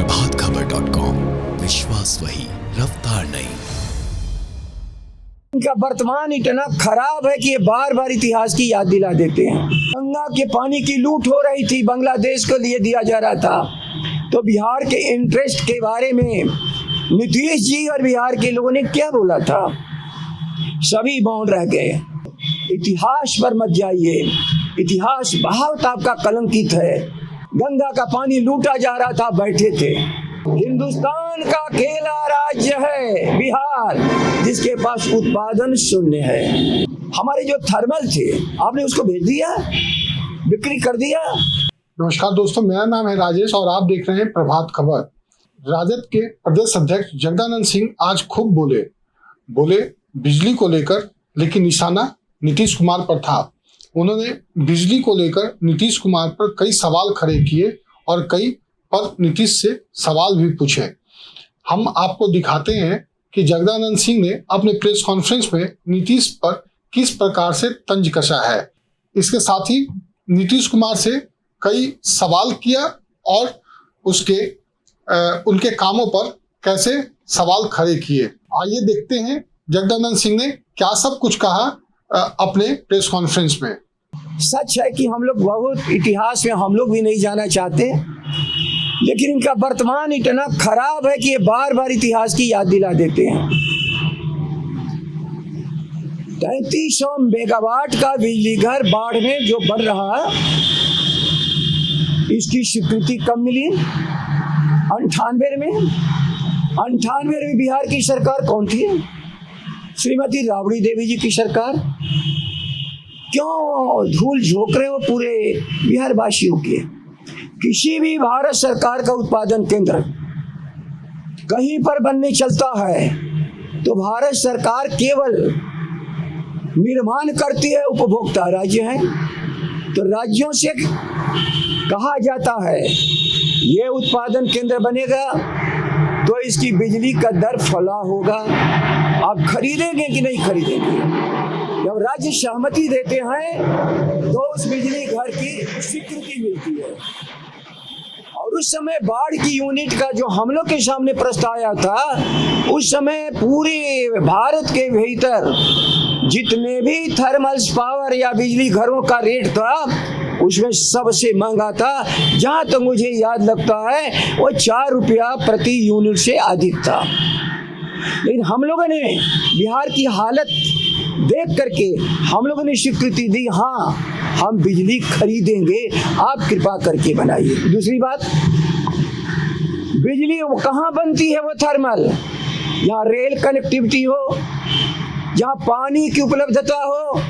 प्रभातखबर.com, विश्वास वही, रफ्तार नहीं। इनका वर्तमान इतना खराब है कि ये बार बार इतिहास की याद दिला देते हैं। गंगा के पानी की लूट हो रही थी, बांग्लादेश को लिए दिया जा रहा था, तो बिहार के इंटरेस्ट के बारे में नीतीश जी और बिहार के लोगों ने क्या बोला था, सभी मौन रह गए। इतिहास पर मत जाइए, इतिहास बहुत आपका कलंकित है। गंगा का पानी लूटा जा रहा था, बैठे थे। हिंदुस्तान का अकेला राज्य है बिहार जिसके पास उत्पादन शून्य है। हमारे जो थर्मल थे, आपने उसको भेज दिया, बिक्री कर दिया। नमस्कार दोस्तों, मेरा नाम है राजेश और आप देख रहे हैं प्रभात खबर। राजद के प्रदेश अध्यक्ष जगदानंद सिंह आज खूब बोले बिजली को लेकर, लेकिन निशाना नीतीश कुमार पर था। उन्होंने बिजली को लेकर नीतीश कुमार पर कई सवाल खड़े किए और कई पर नीतीश से सवाल भी पूछे। हम आपको दिखाते हैं कि जगदानंद सिंह ने अपने प्रेस कॉन्फ्रेंस में नीतीश पर किस प्रकार से तंज कसा है। इसके साथ ही नीतीश कुमार से कई सवाल किया और उनके कामों पर कैसे सवाल खड़े किए। आइए देखते हैं जगदानंद सिंह ने क्या सब कुछ कहा अपने प्रेस कॉन्फ्रेंस में। सच है कि हम लोग बहुत इतिहास में हम लोग भी नहीं जाना चाहते, लेकिन इनका वर्तमान इतना खराब है कि ये बार बार इतिहास की याद दिला देते हैं। 3300 मेगावाट का बिजली घर बाढ़ में जो बढ़ रहा है, इसकी स्वीकृति कब मिली? 98 में बिहार की सरकार कौन थी? श्रीमती राबड़ी देवी जी की सरकार। क्यों धूल झोंक रहे हो पूरे बिहार वासियों के? किसी भी भारत सरकार का उत्पादन केंद्र कहीं पर बनने चलता है तो भारत सरकार केवल निर्माण करती है, उपभोक्ता राज्य है। तो राज्यों से कहा जाता है ये उत्पादन केंद्र बनेगा तो इसकी बिजली का दर फला होगा, आप खरीदेंगे कि नहीं खरीदेंगे। जब राज्य सहमति देते हैं तो उस बिजली घर की स्वीकृति मिलती है। और उस समय बाढ़ की यूनिट का जो हम लोग के सामने प्रस्ताव आया था, उस समय पूरे भारत के भीतर जितने भी थर्मल पावर या बिजली घरों का रेट था, उसमें सबसे महंगा था। जहाँ तक मुझे याद लगता है वो 4 रुपया प्रति यूनिट से अधिक था। लेकिन हम लोगों ने बिहार की हालत देख करके हम लोगों ने स्वीकृति दी, हाँ हम बिजली खरीदेंगे, आप कृपा करके बनाइए। दूसरी बात, बिजली कहाँ बनती है? वो थर्मल, जहाँ रेल कनेक्टिविटी हो, जहाँ पानी की उपलब्धता हो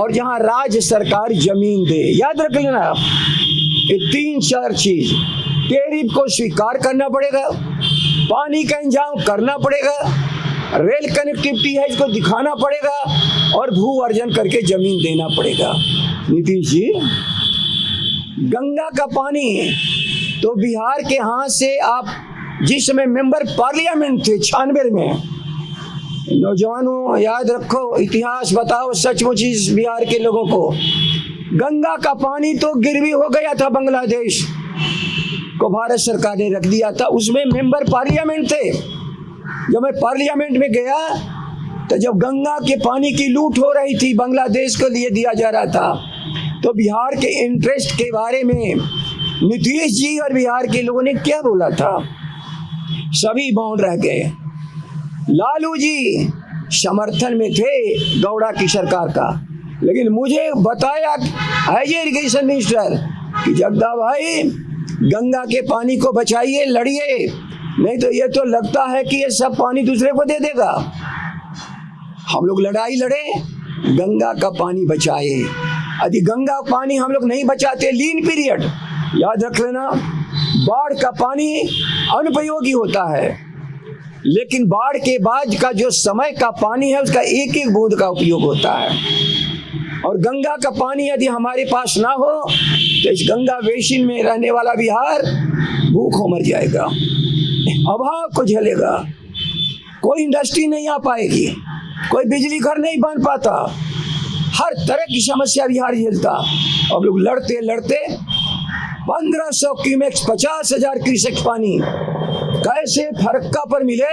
और जहाँ राज्य सरकार जमीन दे। याद रख लेना, ये 3-4 चीज। टैरिफ को स्वीकार करना पड़ेगा, पानी का इंतजाम करना पड़ेगा, रेल कनेक्टिविटी है इसको दिखाना पड़ेगा और भू अर्जन करके जमीन देना पड़ेगा। नीतीश जी, गंगा का पानी तो बिहार के हाथ से आप जिस समय मेंबर पार्लियामेंट थे 96 में, नौजवानों याद रखो, इतिहास बताओ सचमुच इस बिहार के लोगों को। गंगा का पानी तो गिरवी हो गया था, बांग्लादेश को भारत सरकार ने रख दिया था, उसमें मेंबर पार्लियामेंट थे। जब मैं पार्लियामेंट में गया तो जब गंगा के पानी की लूट हो रही थी, बांग्लादेश को लिए दिया जा रहा था, तो बिहार के इंटरेस्ट के बारे में नीतीश जी और बिहार के लोगों ने क्या बोला था, सभी मौन रह गए। लालू जी समर्थन में थे गौड़ा की सरकार का, लेकिन मुझे बताया एज इरिगेशन मिनिस्टर कि जगदा भाई गंगा के पानी को बचाइए, लड़िए, नहीं तो ये तो लगता है कि ये सब पानी दूसरे को दे देगा। हम लोग लड़ाई लड़े, गंगा का पानी बचाए। यदि गंगा पानी हम लोग नहीं बचाते, लीन पीरियड याद रख लेना, बाढ़ का पानी अनुपयोगी होता है, लेकिन बाढ़ के बाद का जो समय का पानी है उसका एक एक बूंद का उपयोग होता है। और गंगा का पानी यदि हमारे पास ना हो तो इस गंगा बेसिन में रहने वाला बिहार भूखों मर जाएगा, अभाव को झेलेगा, कोई इंडस्ट्री नहीं आ पाएगी, कोई बिजली घर नहीं बन पाता, हर तरह की समस्या बिहार झेलता। अब लोग लड़ते लड़ते 1500 क्यूमेक्स 50,000 क्यूसेक पानी कैसे फरक्का पर मिले,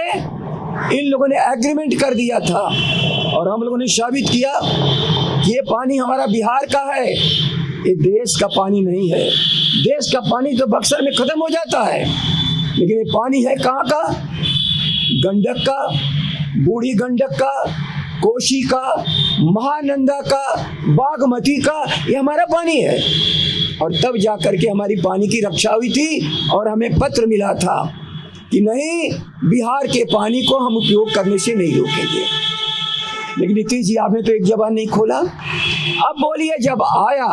इन लोगों ने एग्रीमेंट कर दिया था और हम लोगों ने साबित किया कि ये पानी हमारा बिहार का है, ये देश का पानी नहीं है। देश का पानी तो बक्सर में खत्म हो जाता है, लेकिन ये पानी है कहाँ का? गंडक का, बूढ़ी गंडक का, कोशी का, महानंदा का, बागमती का, ये हमारा पानी है। और तब जा करके हमारी पानी की रक्षा हुई थी और हमें पत्र मिला था कि नहीं, बिहार के पानी को हम उपयोग करने से नहीं रोकेंगे। लेकिन नीतीश जी, आपने तो एक जबान नहीं खोला। अब बोलिए, जब आया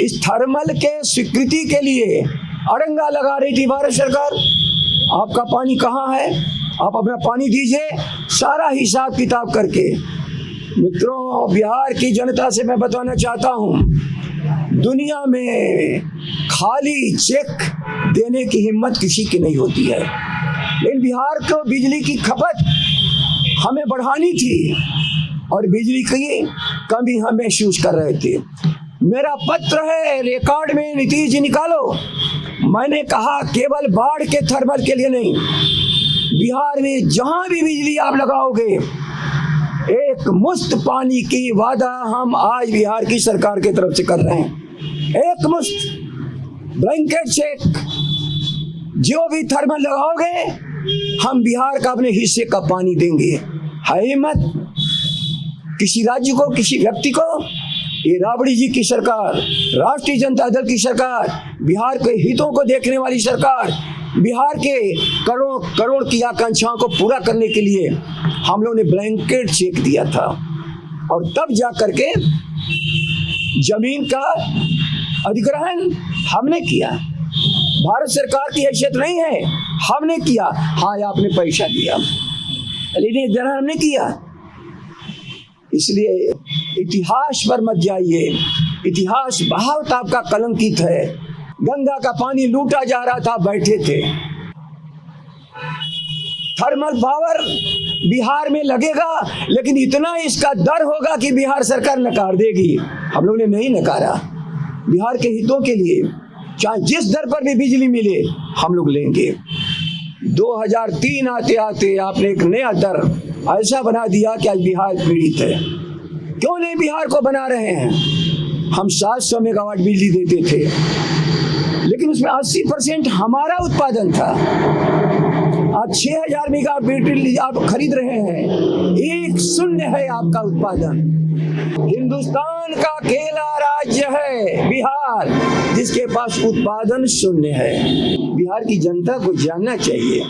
इस थर्मल के स्वीकृति के लिए अड़ंगा लगा रही थी भारत सरकार, आपका पानी कहाँ है, आप अपना पानी दीजिए, सारा हिसाब किताब करके। मित्रों, बिहार की जनता से मैं बताना चाहता हूँ, दुनिया में खाली चेक देने की हिम्मत किसी की नहीं होती है, लेकिन बिहार को बिजली की खपत हमें बढ़ानी थी और बिजली की कमी हम महसूस कर रहे थे। मेरा पत्र है, रिकॉर्ड में नीतीश जी निकालो। मैंने कहा केवल बाढ़ के थर्मल के लिए नहीं, बिहार में जहां भी बिजली आप लगाओगे, एक मुफ्त पानी की वादा हम आज बिहार की सरकार की तरफ से कर रहे हैं। एक मुफ्त ब्लैंकेट चेक, जो भी थर्मल लगाओगे हम बिहार का अपने हिस्से का पानी देंगे। है हिम्मत किसी राज्य को, किसी व्यक्ति को? ये राबड़ी जी की सरकार, राष्ट्रीय जनता दल की सरकार, बिहार के हितों को देखने वाली सरकार, बिहार के करोड़ करोड़ की आकांक्षाओं को पूरा करने के लिए हम लोगों ने ब्लैंकेट चेक दिया था। और तब जा करके जमीन का अधिग्रहण हमने किया। भारत सरकार की हैसियत नहीं है, हमने किया। हाँ, आपने पैसा दिया, लेकिन अधिग्रहण हमने किया। इसलिए इतिहास पर मत जाइए, इतिहास बहुत आपका कलंकित है। गंगा का पानी लूटा जा रहा था, बैठे थे। थर्मल पावर बिहार में लगेगा, लेकिन इतना इसका डर होगा कि बिहार सरकार नकार देगी। हम लोग ने नहीं नकारा। बिहार के हितों के लिए चाहे जिस दर पर भी बिजली मिले हम लोग लेंगे। 2003 आते आते आपने एक नया दर ऐसा बना दिया कि आज बिहार पीड़ित है। क्यों नहीं बिहार को बना रहे हैं? हम 700 मेगावाट बिजली देते थे, लेकिन उसमें 80% हमारा उत्पादन था। आज 6000 मेगा बिजली आप खरीद रहे हैं, 1-0 है आपका उत्पादन। हिंदुस्तान का अकेला राज्य है बिहार जिसके पास उत्पादन 0 है। बिहार की जनता को जानना चाहिए।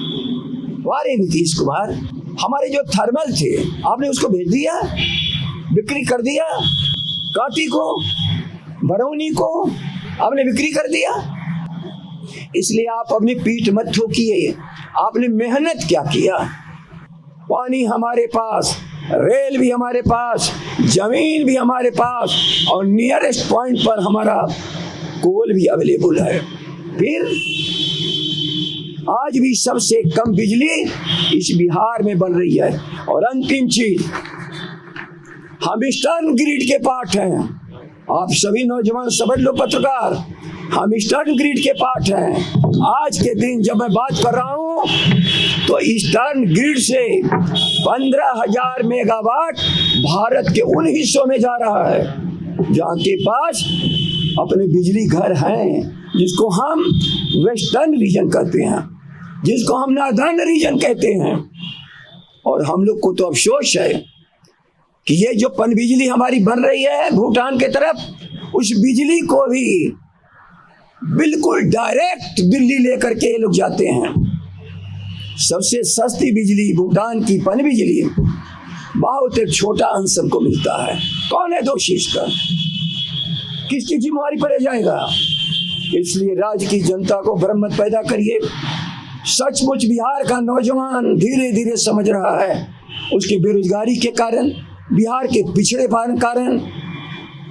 वारे नीतीश कुमार, हमारे जो थर्मल थे आपने उसको भेज दिया, बिक्री कर दिया। काटी को, बरौनी को आपने बिक्री कर दिया। इसलिए आप अपनी पीठ मत ठोकिए। आपने मेहनत क्या किया? पानी हमारे पास, रेल भी हमारे पास, जमीन भी हमारे पास, और नियरेस्ट पॉइंट पर हमारा कोल भी अवेलेबल है। फिर आज भी सबसे कम बिजली इस बिहार में बन रही है। और अंतिम चीज, हम ईस्टर्न ग्रिड के पार्ट हैं। आप सभी नौजवान समझ लो, पत्रकार, हम ईस्टर्न ग्रिड के पार्ट हैं। आज के दिन जब मैं बात कर रहा हूं तो ईस्टर्न ग्रिड से 15,000 मेगावाट भारत के उन हिस्सों में जा रहा है जहाँ के पास अपने बिजली घर हैं, जिसको हम वेस्टर्न रीजन कहते हैं, जिसको हम नार्दर्न रीजन कहते हैं। और हम लोग को तो अफसोस है कि ये जो पन बिजली हमारी बन रही है भूटान के तरफ, उस बिजली को भी बिल्कुल डायरेक्ट दिल्ली लेकर के ये लोग जाते हैं। सबसे सस्ती बिजली भूटान की पन बिजली, बहुत एक छोटा अंश हमको मिलता है। कौन है दोषी इसका? किसकी जिम्मेवारी पर जाएगा? इसलिए राज्य की जनता को भ्रम मत पैदा करिए। सचमुच बिहार का नौजवान धीरे धीरे समझ रहा है, उसकी बेरोजगारी के कारण, बिहार के पिछड़ेपन के कारण,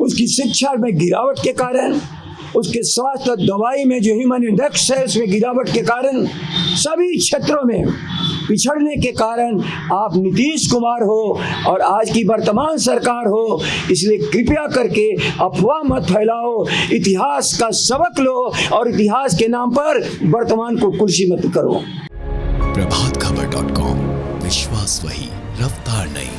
उसकी शिक्षा में गिरावट के कारण, उसके स्वास्थ्य दवाई में जो ह्यूमन इंडेक्स है उसमें गिरावट के कारण, सभी क्षेत्रों में पिछड़ने के कारण आप नीतीश कुमार हो और आज की वर्तमान सरकार हो, इसलिए कृपया करके अफवाह मत फैलाओ, इतिहास का सबक लो और इतिहास के नाम पर वर्तमान को कुर्सी मत करो। प्रभातखबर.com, विश्वास वही, रफ्तार नहीं।